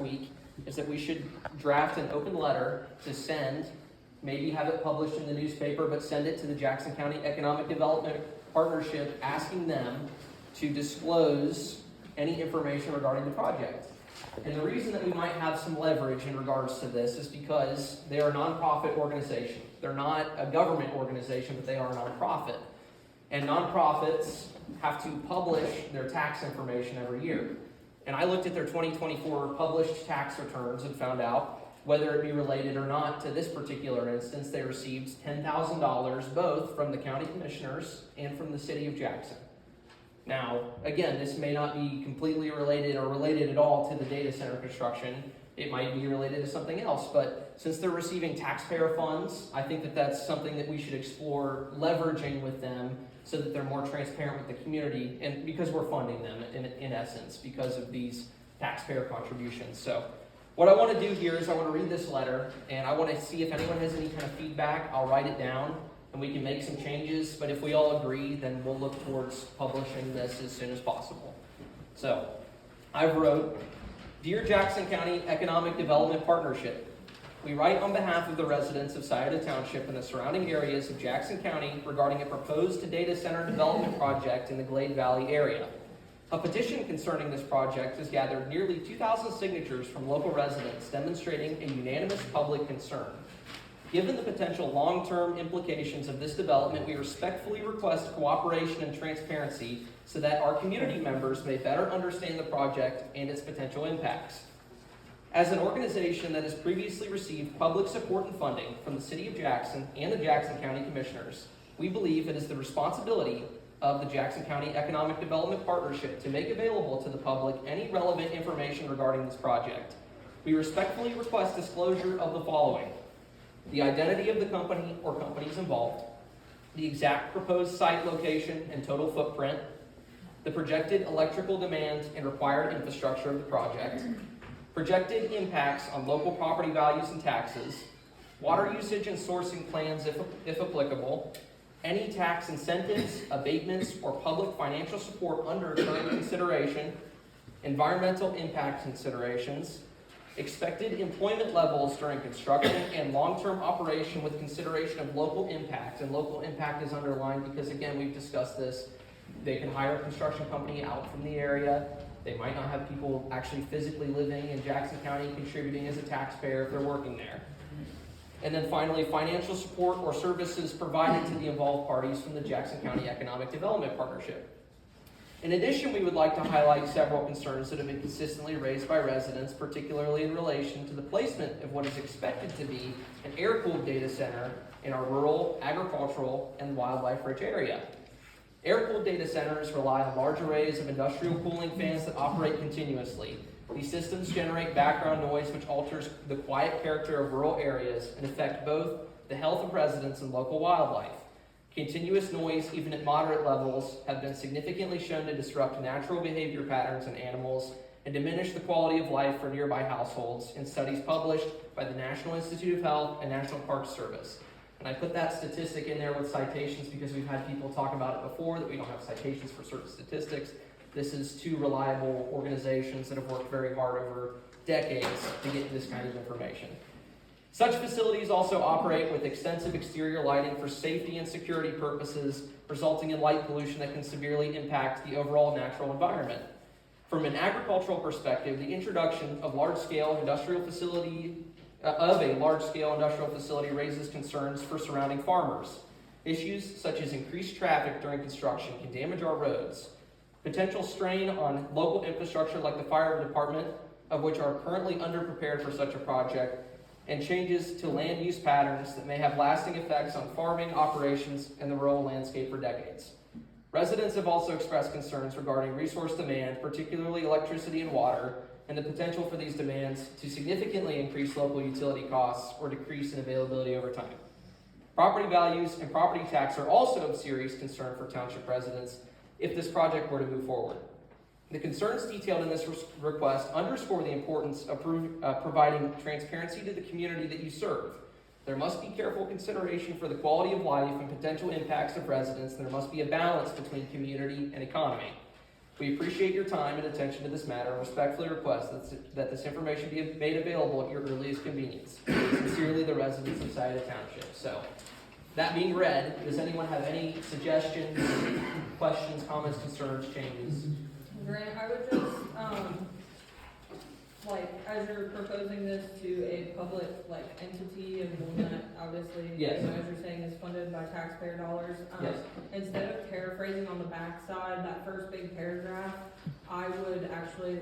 week is that we should draft an open letter to send, maybe have it published in the newspaper, but send it to the Jackson County Economic Development Partnership, asking them to disclose any information regarding the project. And the reason that we might have some leverage in regards to this is because they are a nonprofit organization. They're not a government organization, but they are a nonprofit. And nonprofits have to publish their tax information every year. And I looked at their 2024 published tax returns and found out, whether it be related or not to this particular instance, they received $10,000 both from the county commissioners and from the city of Jackson. Now, again, this may not be completely related or related at all to the data center construction. It might be related to something else, but since they're receiving taxpayer funds, I think that that's something that we should explore leveraging with them so that they're more transparent with the community, and because we're funding them in essence because of these taxpayer contributions. So what I want to do here is I want to read this letter, and I want to see if anyone has any kind of feedback. I'll write it down and we can make some changes, but if we all agree, then we'll look towards publishing this as soon as possible. So I wrote, Dear Jackson County Economic Development Partnership, we write on behalf of the residents of Scioto Township and the surrounding areas of Jackson County regarding a proposed data center development project in the Glade Valley area. A petition concerning this project has gathered nearly 2,000 signatures from local residents demonstrating a unanimous public concern. Given the potential long-term implications of this development, we respectfully request cooperation and transparency so that our community members may better understand the project and its potential impacts. As an organization that has previously received public support and funding from the City of Jackson and the Jackson County Commissioners, we believe it is the responsibility of the Jackson County Economic Development Partnership to make available to the public any relevant information regarding this project. We respectfully request disclosure of the following: the identity of the company or companies involved, the exact proposed site location and total footprint, the projected electrical demand and required infrastructure of the project, projected impacts on local property values and taxes, water usage and sourcing plans if applicable, any tax incentives, abatements, or public financial support under current consideration, environmental impact considerations, expected employment levels during construction and long-term operation with consideration of local impact. And local impact is underlined because, again, we've discussed this. They can hire a construction company out from the area. They might not have people actually physically living in Jackson County contributing as a taxpayer if they're working there. And then finally, financial support or services provided to the involved parties from the Jackson County Economic Development Partnership. In addition, we would like to highlight several concerns that have been consistently raised by residents, particularly in relation to the placement of what is expected to be an air-cooled data center in our rural, agricultural, and wildlife-rich area. Air-cooled data centers rely on large arrays of industrial cooling fans that operate continuously. These systems generate background noise which alters the quiet character of rural areas and affect both the health of residents and local wildlife. Continuous noise, even at moderate levels, have been significantly shown to disrupt natural behavior patterns in animals and diminish the quality of life for nearby households in studies published by the National Institute of Health and National Park Service. And I put that statistic in there with citations because we've had people talk about it before, that we don't have citations for certain statistics. This is two reliable organizations that have worked very hard over decades to get this kind of information. Such facilities also operate with extensive exterior lighting for safety and security purposes, resulting in light pollution that can severely impact the overall natural environment. From an agricultural perspective, the introduction of a large-scale industrial facility raises concerns for surrounding farmers. Issues such as increased traffic during construction can damage our roads. Potential strain on local infrastructure like the fire department, of which are currently underprepared for such a project, and changes to land use patterns that may have lasting effects on farming operations and the rural landscape for decades. Residents have also expressed concerns regarding resource demand, particularly electricity and water, and the potential for these demands to significantly increase local utility costs or decrease in availability over time. Property values and property tax are also of serious concern for township residents if this project were to move forward. The concerns detailed in this request underscore the importance of providing transparency to the community that you serve. There must be careful consideration for the quality of life and potential impacts of residents, and there must be a balance between community and economy. We appreciate your time and attention to this matter and respectfully request that this information be made available at your earliest convenience. Sincerely, the residents of Scioto Township. So, that being read, does anyone have any suggestions, questions, comments, concerns, changes? Grant, I would just, as you're proposing this to a public, entity and one that obviously, Yes. as you're saying, is funded by taxpayer dollars, Yes. instead of paraphrasing on the backside, that first big paragraph, I would actually,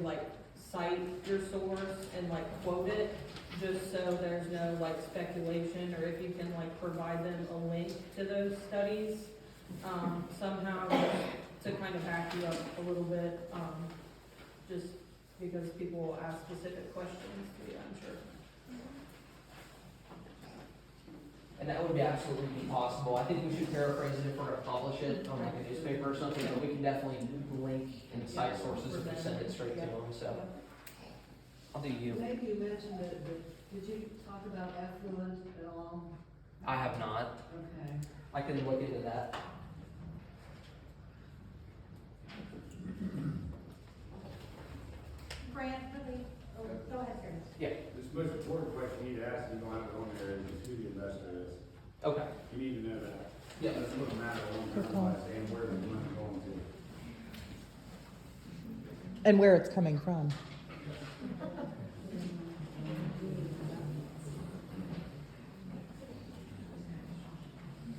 cite your source and, quote it, just so there's no, speculation, or if you can, provide them a link to those studies, somehow, to kind of back you up a little bit, just because people will ask specific questions to you, I'm sure. And that would be absolutely be possible. I think we should paraphrase it if we're gonna publish it on a newspaper or something, but we can definitely link and cite sources if we send it straight to them, so. I'll do you. Maybe you mentioned it, but did you talk about effluent at all? I have not. Okay. I can look into that. Grant, really, go ahead, Grant. This most important question you need to ask, you don't have it on there, is who the investor is. Okay. You need to know that. Yeah. That's what matters long term, and where the money's going to. And where it's coming from.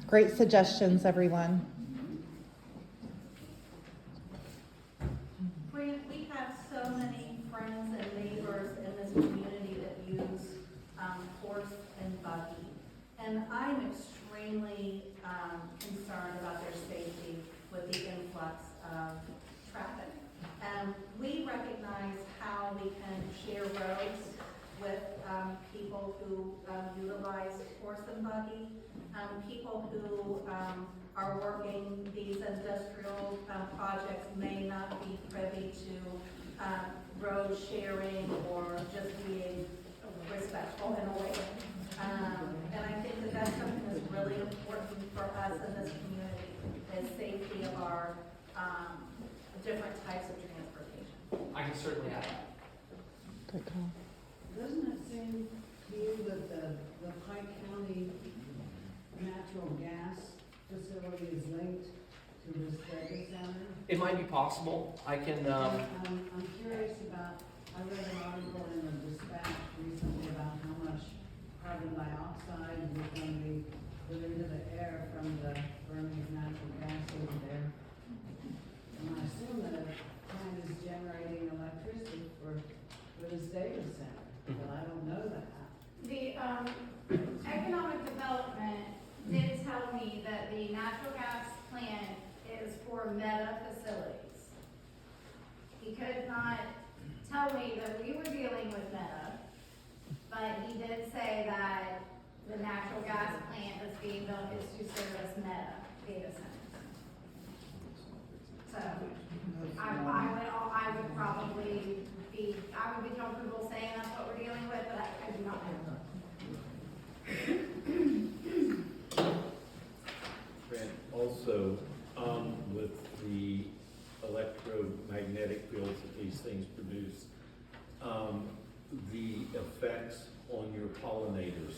Great suggestions, everyone. Grant, we have so many friends and neighbors in this community that use horse and buggy. And I'm extremely concerned about their safety with the influx of traffic. We recognize how we can share roads with people who utilize horse and buggy, people who are working these industrial projects may not be privy to road sharing or just being respectful in a way. And I think that that's something that's really important for us in this community, is safety of our different types of transportation. I can certainly add that. Good call. Doesn't it seem to you that the Pike County natural gas facility is linked to this data center? It might be possible. I can, I'm curious about, I read an article in the Dispatch recently about how much carbon dioxide is going to be put into the air from the burning of natural gas over there. And I assume that it kind of is generating electricity for this data center, but I don't know that. The economic development did tell me that the natural gas plant is for Meta facilities. He could not tell me that we were dealing with Meta, but he did say that the natural gas plant that's being built is to service Meta data centers. So I would probably be, I would be comfortable saying that's what we're dealing with, but I do not know. And also, with the electromagnetic fields that these things produce, the effects on your pollinators,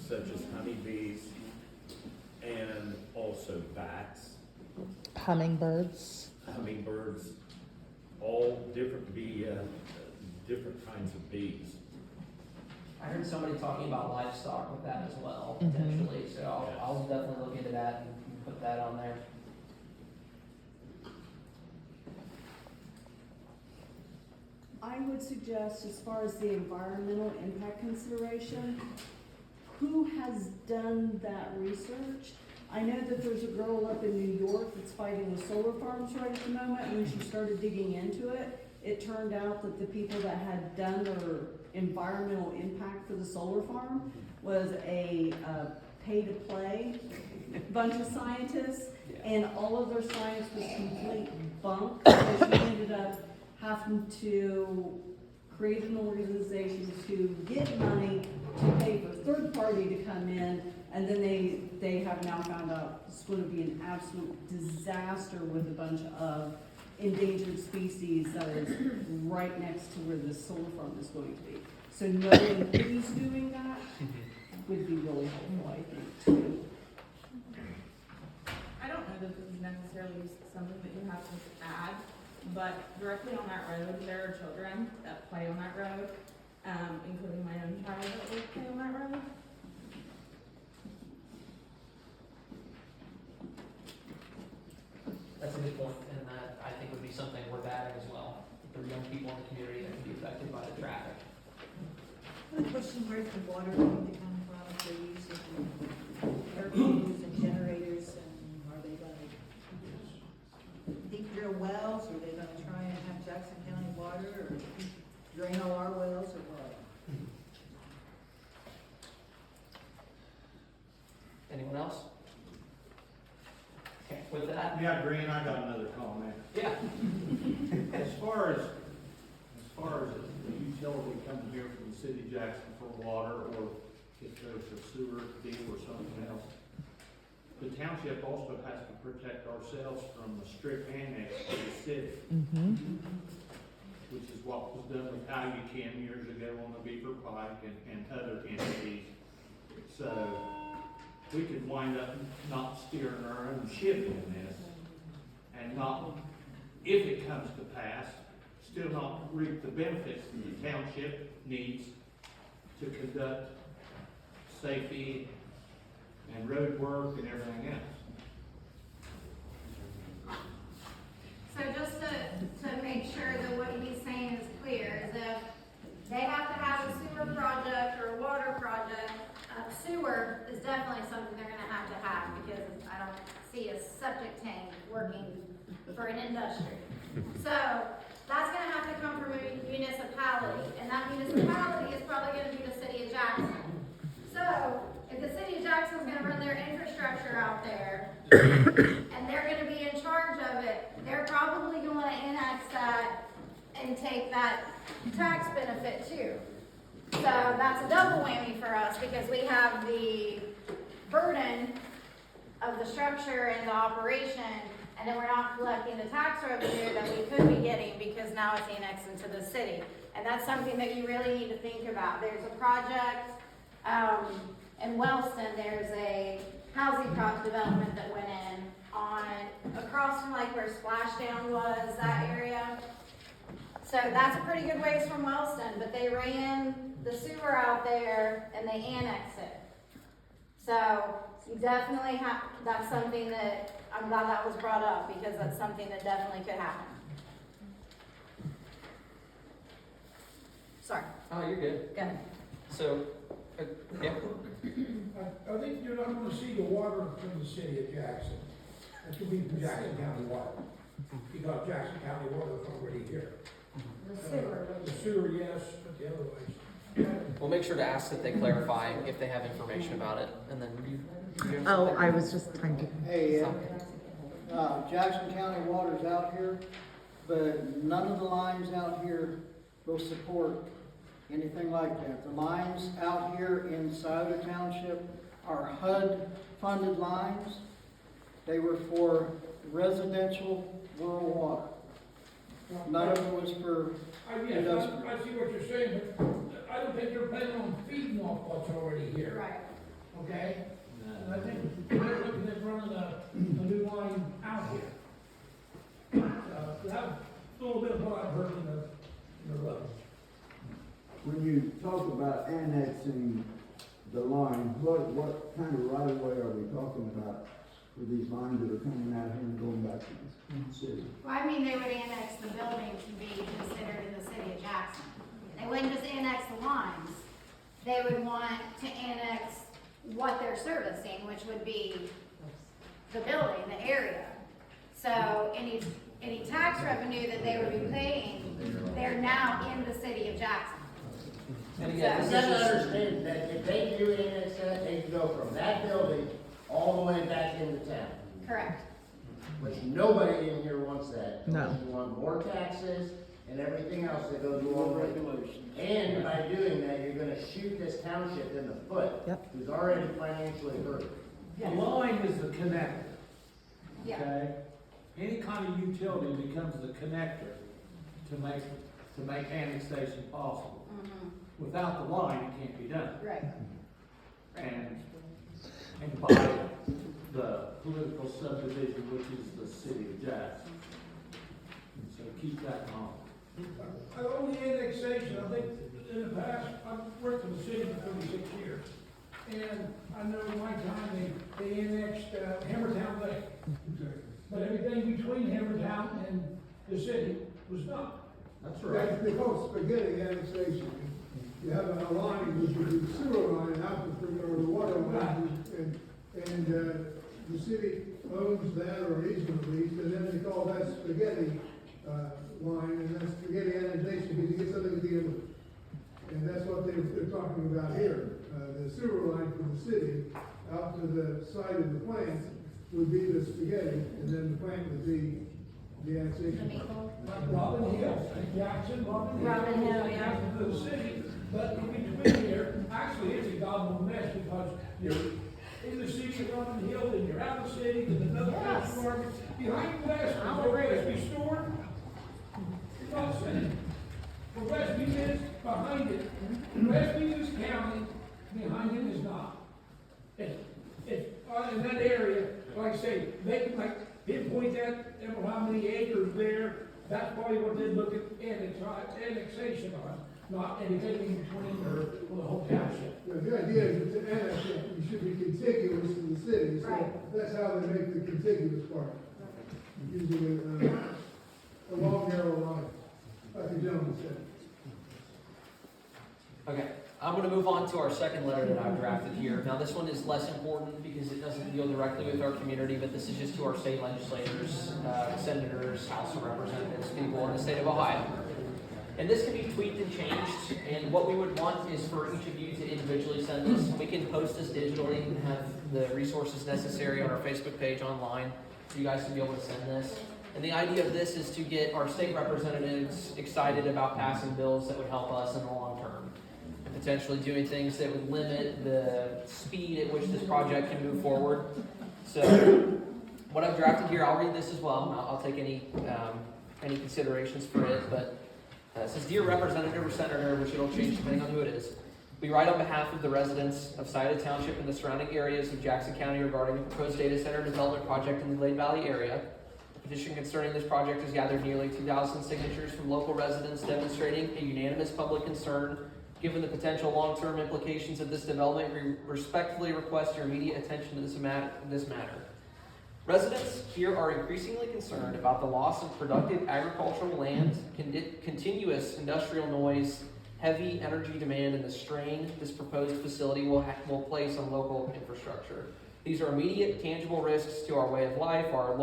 such as honeybees and also bats, Hummingbirds. hummingbirds, all different different kinds of bees. I heard somebody talking about livestock with that as well, Mhm. potentially, so I'll definitely look into that and put that on there. I would suggest, as far as the environmental impact consideration, who has done that research? I know that there's a girl up in New York that's fighting with solar farms right at the moment, and when she started digging into it, it turned out that the people that had done their environmental impact for the solar farm was a pay-to-play bunch of scientists, and all of their science was complete bunk, so she ended up having to create an organization to get money to pay for third party to come in, and then they have now found out it's going to be an absolute disaster with a bunch of endangered species that is right next to where the solar farm is going to be. So knowing who's doing that would be really helpful, I think, too. I don't know that this is necessarily something that you have to add, but directly on that road, there are children that play on that road, including my own child that will play on that road. That's a good point, and that I think would be something worth adding as well. There are young people in the community that can be affected by the traffic. The question, where's the water going to come from if they're using air coolers and generators, and are they gonna deep drill wells, or are they gonna try and have Jackson County water, or drain all our wells, or what? Anyone else? Okay, with that, Yeah, Green, I got another comment. yeah. As far as the utility coming here from the city of Jackson for water, or if there's a sewer deal or something else, the township also has to protect ourselves from a strict annex to the city, Mm-hmm. which is what was done with Calucam years ago on the Beaver Pike and other entities. So we could wind up not steering our own ship in this, and not, if it comes to pass, still not reap the benefits that the township needs to conduct safety and road work and everything else. So just to make sure that what he's saying is clear, is if they have to have a sewer project or a water project, sewer is definitely something they're gonna have because I don't see a septic tank working for an industry. So that's gonna have to come from a municipality, and that municipality is probably gonna be the city of Jackson. So if the city of Jackson's gonna run their infrastructure out there, and they're gonna be in charge of it, they're probably gonna annex that and take that tax benefit too. So that's a double whammy for us, because we have the burden of the structure and the operation, and then we're not collecting the tax revenue that we could be getting because now it's annexed into the city. And that's something that you really need to think about. There's a project, in Wellston, there's a housing project development that went in on, across from like where Splashdown was, that area. So that's a pretty good ways from Wellston, but they ran the sewer out there and they annexed it. So you definitely have, that's something that, I'm glad that was brought up, because that's something that definitely could happen. Sorry, Oh, you're good. go ahead. So, yeah, I think you're not gonna see the water from the city of Jackson. It could be from Jackson County water, because Jackson County water is already here. The sewer. The sewer, yes, but the other ways. we'll make sure to ask that they clarify if they have information about it, and then you. Oh, I was just trying to. Hey, Jackson County water's out here, but none of the lines out here will support anything like that. The lines out here in Scioto Township are HUD-funded lines. They were for residential rural water. None of it was for Yes, I see what you're saying, but I don't think they're planning on feeding off what's already here, Right. okay? And I think they're looking at running a new line out here. That's a little bit of what I've heard in the road. When you talk about annexing the line, what kind of right of way are we talking about for these lines that are coming out here and going back to the city? Well, I mean, they would annex the building to be considered in the city of Jackson. They wouldn't just annex the lines. They would want to annex what they're servicing, which would be the building, the area. So any tax revenue that they would be paying, they're now in the city of Jackson. And again, So- this You is gotta just, understand that if they do annex that, they can go from that building all the way back into town. Correct. Which nobody in here wants that. No. You want more taxes and everything else that goes along with it. regulations. And by doing that, you're gonna shoot this township in the foot. Yep. Who's already financially hurt. The line is the connector, Yeah. okay? any kind of utility becomes the connector to make annexation possible. Without the line, it can't be done. Right. And by the political subdivision, which is the city of Jackson. So keep that in mind. On the annexation, I think in the past, I've worked in the city for 36 years. And I know one time they annexed Hammertown Lake. But everything between Hammertown and the city was not. That's right. They call it spaghetti annexation. You have a line, which is the sewer line out to, or the water line, and the city owns that or easement lease, and then they call that spaghetti, line, and that's spaghetti annexation, because you get something at the end of it. And that's what they're talking about here. The sewer line from the city out to the side of the plant would be the spaghetti, and then the plant would be the annexation. Like Robin Hill, Jackson, Robin Hill. Robin Hill, yeah. Jackson to the city, but in between here, actually, it's a goddamn mess, because you're in the city of Robin Hill, and you're out of the city, and another place market, behind West, there's no place to be stored. It's not saying. For Westview is behind it, Westview is county, behind it is not. It's in that area, like I say, they can like pinpoint that, I don't know how many acres there, that's probably what they look at annexation on, not anything in between or the whole township. The idea is to annex it, you should be contiguous to the city, so Right. that's how they make the contiguous part. Using a long narrow line, like the gentleman said. Okay, I'm gonna move on to our second letter that I've drafted here. Now, this one is less important because it doesn't deal directly with our community, but this is just to our state legislators, senators, House of Representatives, people in the state of Ohio. And this can be tweaked and changed, and what we would want is for each of you to individually send this. We can post this digitally and have the resources necessary on our Facebook page online for you guys to be able to send this. And the idea of this is to get our state representatives excited about passing bills that would help us in the long term. And potentially doing things that would limit the speed at which this project can move forward. So what I've drafted here, I'll read this as well. I'll take any considerations for it, but it says, Dear Representative or Senator, which it'll change depending on who it is, we write on behalf of the residents of Scioto Township and the surrounding areas of Jackson County regarding a proposed data center development project in the Glade Valley area. The petition concerning this project has gathered nearly 2,000 signatures from local residents demonstrating a unanimous public concern. Given the potential long-term implications of this development, we respectfully request your immediate attention to this matter. Residents here are increasingly concerned about the loss of productive agricultural land, continuous industrial noise, heavy energy demand, and the strain this proposed facility will place on local infrastructure. These are immediate, tangible risks to our way of life, our